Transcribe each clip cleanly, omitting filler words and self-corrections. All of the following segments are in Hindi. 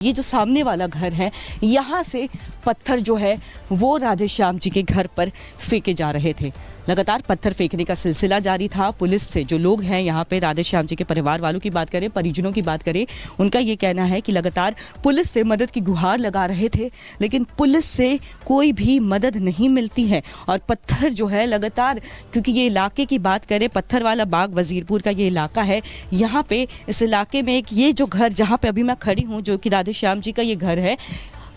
ये जो सामने वाला घर है, यहाँ से पत्थर जो है वो राधे श्याम जी के घर पर फेंके जा रहे थे। लगातार पत्थर फेंकने का सिलसिला जारी था। पुलिस से जो लोग हैं यहाँ पे, राधे श्याम जी के परिवार वालों की बात करें, परिजनों की बात करें, उनका ये कहना है कि लगातार पुलिस से मदद की गुहार लगा रहे थे, लेकिन पुलिस से कोई भी मदद नहीं मिलती है। और पत्थर जो है लगातार, क्योंकि ये इलाके की बात करें, पत्थर वाला बाग वजीरपुर का ये इलाका है, यहाँ पे इस इलाके में एक ये जो घर जहाँ पे अभी मैं खड़ी हूँ, जो कि राधे श्याम जी का ये घर है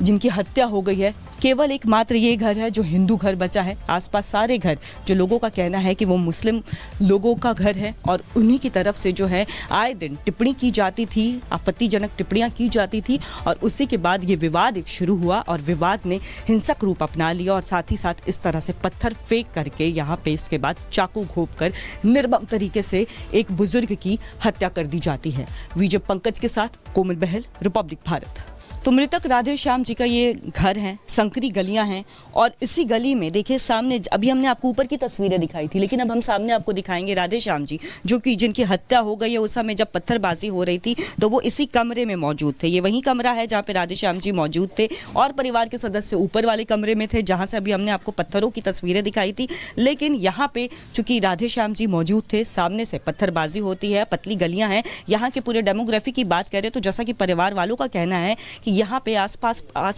जिनकी हत्या हो गई है, केवल एक मात्र ये घर है जो हिंदू घर बचा है। आसपास सारे घर जो लोगों का कहना है कि वो मुस्लिम लोगों का घर है और उन्हीं की तरफ से जो है आए दिन टिप्पणी की जाती थी, आपत्तिजनक टिप्पणियां की जाती थी। और उसी के बाद ये विवाद एक शुरू हुआ और विवाद ने हिंसक रूप अपना लिया और साथ ही साथ इस तरह से पत्थर फेंक करके यहाँ पे इसके बाद चाकू घोंप कर निर्मम तरीके से एक बुजुर्ग की हत्या कर दी जाती है। विजय पंकज के साथ कोमल बहल, रिपब्लिक भारत। तो मृतक राधे श्याम जी का ये घर है, संकरी गलियां हैं और इसी गली में देखिए सामने, अभी हमने आपको ऊपर की तस्वीरें दिखाई थी, लेकिन अब हम सामने आपको दिखाएंगे राधे श्याम जी, जो कि जिनकी हत्या हो गई है। उस समय जब पत्थरबाजी हो रही थी तो वो इसी कमरे में मौजूद थे। ये वही कमरा है जहाँ पे राधे श्याम जी मौजूद थे और परिवार के सदस्य ऊपर वाले कमरे में थे, जहाँ से अभी हमने आपको पत्थरों की तस्वीरें दिखाई थी। लेकिन यहाँ पे चूंकि राधे श्याम जी मौजूद थे, सामने से पत्थरबाजी होती है, पतली गलियाँ हैं। यहाँ के पूरे डेमोग्राफी की बात करें तो जैसा कि परिवार वालों का कहना है कि यहाँ पे आस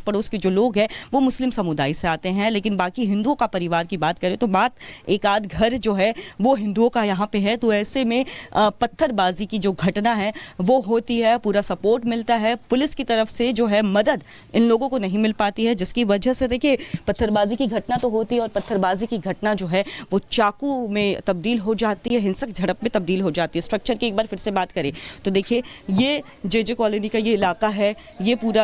पड़ोस के जो लोग हैं वो मुस्लिम समुदाय से आते हैं, लेकिन बाकी हिंदुओं का परिवार की बात करें तो मात्र एक आध घर जो है वो हिंदुओं का यहाँ पे है। तो ऐसे में पत्थरबाजी की जो घटना है वो होती है, पूरा सपोर्ट मिलता है, पुलिस की तरफ से जो है मदद इन लोगों को नहीं मिल पाती है, जिसकी वजह से देखिए पत्थरबाजी की घटना तो होती है और पत्थरबाजी की घटना जो है वो चाकू में तब्दील हो जाती है, हिंसक झड़प में तब्दील हो जाती है। स्ट्रक्चर की एक बार फिर से बात करें तो देखिए ये जे कॉलोनी का ये इलाका है, ये पूरा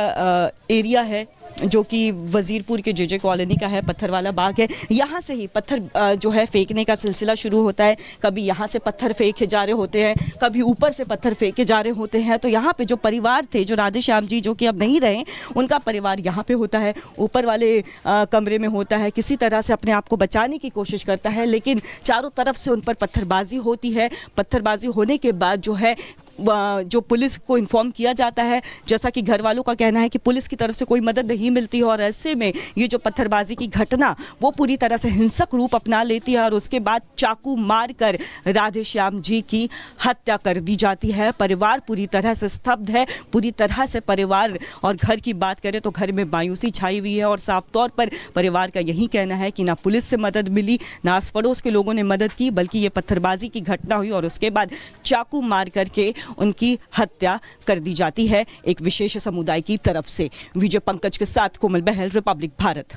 एरिया है जो कि वजीरपुर के जे कॉलोनी का है, पत्थर वाला बाग है। यहाँ से ही पत्थर जो है फेंकने का सिलसिला शुरू होता है। कभी यहाँ से पत्थर फेंके जा रहे होते हैं, कभी ऊपर से पत्थर फेंके जा रहे होते हैं। तो यहाँ पे जो परिवार थे, जो राधे श्याम जी जो कि अब नहीं रहे, उनका परिवार यहाँ पे होता है, ऊपर वाले कमरे में होता है, किसी तरह से अपने आप को बचाने की कोशिश करता है, लेकिन चारों तरफ से उन पर पत्थरबाजी होती है। पत्थरबाजी होने के बाद जो है जो पुलिस को इन्फॉर्म किया जाता है, जैसा कि घर वालों का कहना है कि पुलिस की तरफ से कोई मदद नहीं मिलती है और ऐसे में ये जो पत्थरबाजी की घटना वो पूरी तरह से हिंसक रूप अपना लेती है और उसके बाद चाकू मारकर राधे श्याम जी की हत्या कर दी जाती है। परिवार पूरी तरह से स्तब्ध है, पूरी तरह से परिवार और घर की बात करें तो घर में मायूसी छाई हुई है और साफ तौर पर परिवार का यही कहना है कि ना पुलिस से मदद मिली, ना आस पड़ोस के लोगों ने मदद की, बल्कि ये पत्थरबाजी की घटना हुई और उसके बाद चाकू मार करके उनकी हत्या कर दी जाती है एक विशेष समुदाय की तरफ से। विजय पंकज के साथ कोमल बहल, रिपब्लिक भारत।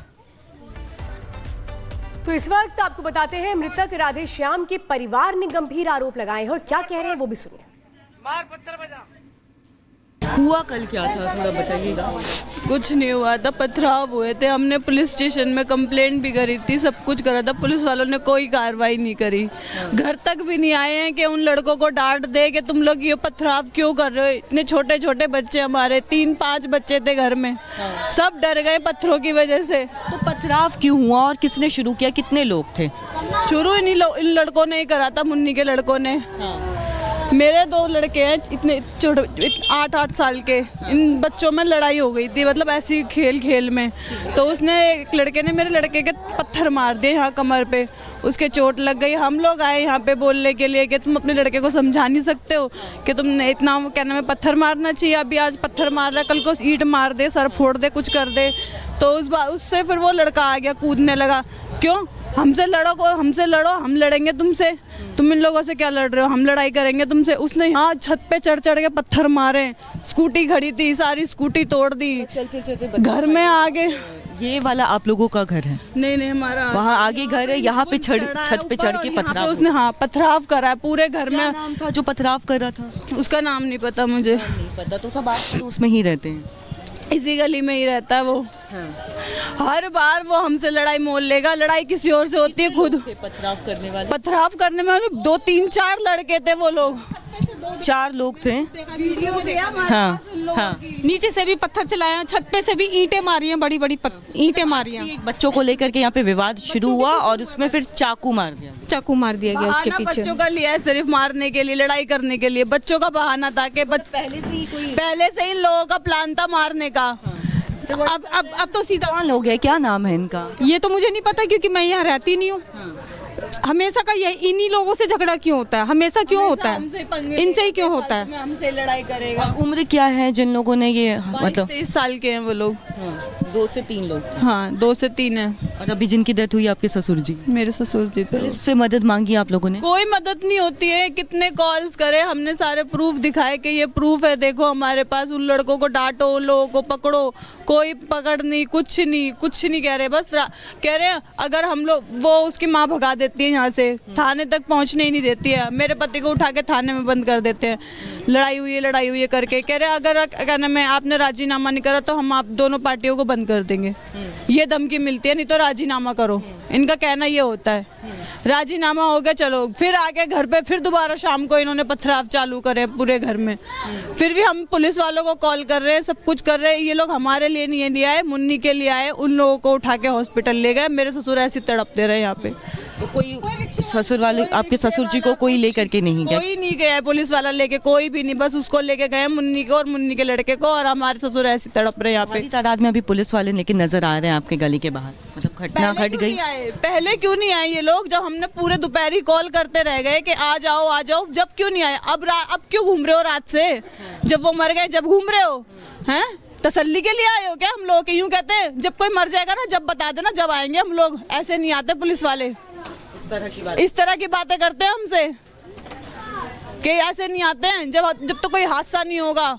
तो इस वक्त आपको बताते हैं मृतक राधे श्याम के परिवार ने गंभीर आरोप लगाए हैं और क्या कह रहे हैं वो भी सुनिए। मार पत्थर बजा। हुआ कल क्या था, थोड़ा बताइएगा। कुछ नहीं हुआ था, पथराव हुए थे। हमने पुलिस स्टेशन में कंप्लेंट भी करी थी, सब कुछ करा था, पुलिस वालों ने कोई कार्रवाई नहीं करी। घर तक भी नहीं आए हैं कि उन लड़कों को डांट दे कि तुम लोग ये पथराव क्यों कर रहे हो। इतने छोटे छोटे बच्चे, हमारे 3-5 बच्चे थे घर में, सब डर गए पत्थरों की वजह से। तो पथराव क्यों हुआ और किसने शुरू किया, कितने लोग थे? शुरू इन लड़कों ने ही करा था, मुन्नी के लड़कों ने। मेरे 2 लड़के हैं, इतने छोटे 8-8 साल के, इन बच्चों में लड़ाई हो गई थी, मतलब ऐसी खेल में। तो उसने, एक लड़के ने मेरे लड़के के पत्थर मार दिए यहाँ कमर पे, उसके चोट लग गई। हम लोग आए यहाँ पे बोलने के लिए कि तुम अपने लड़के को समझा नहीं सकते हो कि तुमने इतना क्या नाम है पत्थर मारना चाहिए, अभी आज पत्थर मार रहा है, कल को ईंट मार दे, सर फोड़ दे, कुछ कर दे। तो उससे फिर वो लड़का आ गया, कूदने लगा, क्यों हमसे लड़ो, हम लड़ेंगे तुमसे, तुम इन लोगों से क्या लड़ रहे हो, हम लड़ाई करेंगे तुमसे। उसने यहाँ छत पे चढ़ के पत्थर मारे, स्कूटी खड़ी थी, सारी स्कूटी तोड़ दी, चलते घर में आगे। ये वाला आप लोगों का घर है? नहीं, हमारा वहाँ आगे घर है, यहाँ पे छत पे चढ़ के पथराव। उसने पथराव करा है पूरे घर में। नाम था जो पथराव कर रहा था? उसका नाम नहीं पता मुझे। नहीं पता, तो सब आप उसमें ही रहते हैं? इसी गली में ही रहता है वो। हाँ। हर बार वो हमसे लड़ाई मोल लेगा, लड़ाई किसी और से होती है खुद। पथराव करने वाले 2-3-4 लड़के थे वो लोग। 4 लोग थे। हाँ हाँ। नीचे से भी पत्थर चलाया, छत पे से भी ईंटें मारी हैं, बड़ी बड़ी ईंटें मारी हैं। एक बच्चों को लेकर के यहाँ पे विवाद शुरू हुआ और उसमें फिर चाकू मार दिया। चाकू मार दिया गया उसके बहाना पीछे। बच्चों का लिया है सिर्फ मारने के लिए, लड़ाई करने के लिए। बच्चों का बहाना था कि पहले से ही इन लोगों का प्लान था मारने का। अब तो सीधा कौन लोग हैं, क्या नाम है इनका? ये तो मुझे नहीं पता क्योंकि मैं यहाँ रहती नहीं हूँ। हमेशा का ये इन्हीं लोगों से झगड़ा क्यों होता है, हमेशा क्यों होता है, इनसे ही क्यों होता है। हमसे लड़ाई करेगा। उम्र क्या है जिन लोगों ने ये मतलब? 23 साल के हैं वो लोग। 2 से 3 लोग। हाँ 2 से 3 है। और अभी जिनकी डेथ हुई आपके ससुर जी, मेरे ससुर जी थे। इससे मदद मांगी आप लोगों ने? कोई मदद नहीं होती है। कितने कॉल्स करे हमने, सारे प्रूफ दिखाए कि ये प्रूफ है, देखो हमारे पास। उन लड़कों को डांटो, उन लोगों को पकड़ो, कोई पकड़ नहीं, कुछ नहीं कह रहे। बस कह रहे हैं अगर हम लोग, वो उसकी माँ भगा देती है यहाँ से, थाने तक पहुँचने ही नहीं देती है। मेरे पति को उठा के थाने में बंद कर देते हैं। लड़ाई हुई है करके कह रहे अगर क्या नाम है आपने राजीनामा नहीं करा तो हम आप दोनों पार्टियों को बंद कर देंगे। ये धमकी मिलती है, नहीं तो राजीनामा करो। इनका कहना ये होता है। राजीनामा हो गया, चलो फिर आके घर पे फिर दोबारा शाम को इन्होंने पथराव चालू करे पूरे घर में। फिर भी हम पुलिस वालों को कॉल कर रहे हैं, सब कुछ कर रहे हैं। ये लोग हमारे लिए नहीं लिए आए, मुन्नी के लिए आए। उन लोगों को उठा के हॉस्पिटल ले गए। मेरे ससुर ऐसे तड़पते रहे यहाँ पे। तो कोई ससुर वाले आपके ससुर जी को कोई लेकर के नहीं गया? कोई नहीं गया है पुलिस वाला लेके, कोई भी नहीं। बस उसको लेके गए मुन्नी को और मुन्नी के लड़के को, और हमारे ससुर ऐसे तड़प रहे यहाँ पे। बड़ी तादाद में अभी पुलिस वाले लेकिन नजर आ रहे हैं आपके गली के बाहर, मतलब घटना घट गई। पहले क्यों नहीं आए ये लोग? जब हमने पूरे दोपहरी कॉल करते रह गए कि आ जाओ, जब क्यों नहीं आए? अब क्यों घूम रहे हो रात से? जब वो मर गए जब घूम रहे हो? हैं तसल्ली के लिए आए हो क्या? हम लोग यूं कहते हैं जब कोई मर जाएगा ना, जब बता देना, जब आएंगे हम लोग। ऐसे नहीं आते पुलिस वाले। इस तरह की बातें करते हैं हमसे कि ऐसे नहीं आते हैं जब तो कोई हादसा नहीं होगा।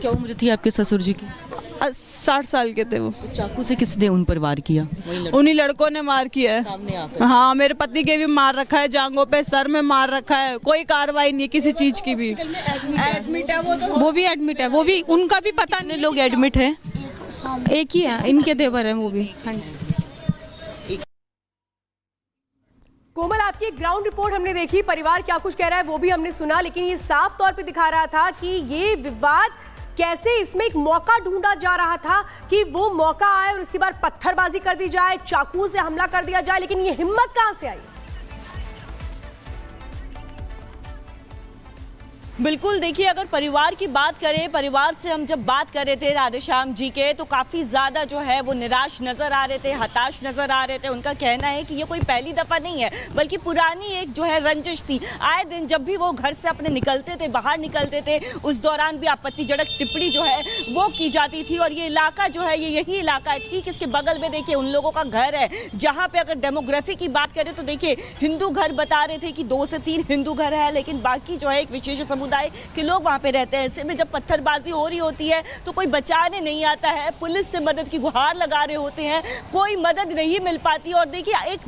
क्या उम्र थी आपके ससुर जी की? 60 साल के थे वो। तो चाकू से किसने उन पर वार किया? उन्हीं लड़कों ने मार किया है। सामने आकर? हाँ मेरे पति के भी मार रखा है, जांघों पे, सर में मार रखा है। कोई कार्रवाई नहीं किसी चीज की भी। एडमिट है वो भी एडमिट है, वो भी उनका भी पता कितने लोग एडमिट हैं? एक ही है, इनके देवर है वो भी। हाँ जी। कोमल, आपकी ग्राउंड रिपोर्ट हमने देखी, परिवार क्या कुछ कह रहा है वो भी हमने सुना, लेकिन ये साफ तौर पे दिखा रहा था कि ये विवाद कैसे, इसमें एक मौका ढूंढा जा रहा था कि वो मौका आए और उसके बाद पत्थरबाजी कर दी जाए, चाकू से हमला कर दिया जाए। लेकिन ये हिम्मत कहां से आई? बिल्कुल, देखिए अगर परिवार की बात करें, परिवार से हम जब बात कर रहे थे राधेश्याम जी के, तो काफ़ी ज़्यादा जो है वो निराश नज़र आ रहे थे, हताश नज़र आ रहे थे। उनका कहना है कि ये कोई पहली दफ़ा नहीं है, बल्कि पुरानी एक जो है रंजिश थी। आए दिन जब भी वो घर से अपने निकलते थे, बाहर निकलते थे, उस दौरान भी आपत्तिजनक टिप्पणी जो है वो की जाती थी। और ये इलाका जो है, ये यही इलाका है, ठीक इसके बगल में देखिए उन लोगों का घर है, जहाँ पर अगर डेमोग्राफी की बात करें तो देखिए हिंदू घर बता रहे थे कि 2 से 3 हिंदू घर है, लेकिन बाकी जो है एक विशेष समुदाय के लोग वहां पे रहते हैं। ऐसे में जब पत्थरबाजी हो रही होती है तो कोई बचाने नहीं आता है, पुलिस से मदद की गुहार लगा रहे होते हैं, कोई मदद नहीं मिल पाती। और देखिए एक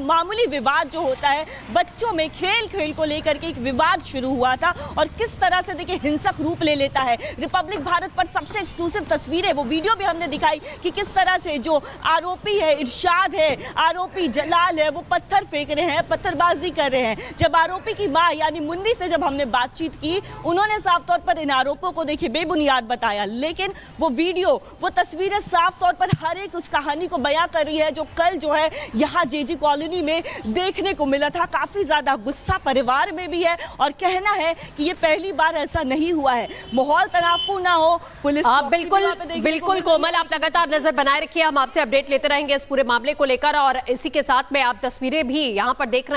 मामूली विवाद जो होता है, बच्चों में खेल को लेकर के एक विवाद शुरू हुआ था और किस तरह से देखिए हिंसक रूप ले लेता है। रिपब्लिक भारत पर सबसे एक्सक्लूसिव तस्वीरें, वो वीडियो भी हमने दिखाई कि किस तरह से जो आरोपी है, इरशाद है, आरोपी जलाल है, वो पत्थर फेंक रहे हैं, पत्थरबाजी कर रहे हैं। जब आरोपी की मां यानी मुन्नी से जब हमने बातचीत की, उन्होंने साफ तौर पर इन आरोपों को देखिए बेबुनियाद बताया, लेकिन वो वीडियो, वो तस्वीरें साफ तौर पर हर एक उस कहानी को बयां कर रही है जो कल जो है यहाँ जेजी कॉलोनी में देखने को मिला था। काफी ज्यादा गुस्सा परिवार में भी है और कहना है कि ये पहली बार ऐसा नहीं हुआ है। माहौल तनावपूर्ण ना हो, पुलिस बिल्कुल कोमल, आप लगातार नजर बनाए रखिए, हम आपसे अपडेट लेते रहेंगे इस पूरे मामले को लेकर। और इसी के साथ में आप तस्वीरें भी यहाँ पर देख रहे हैं।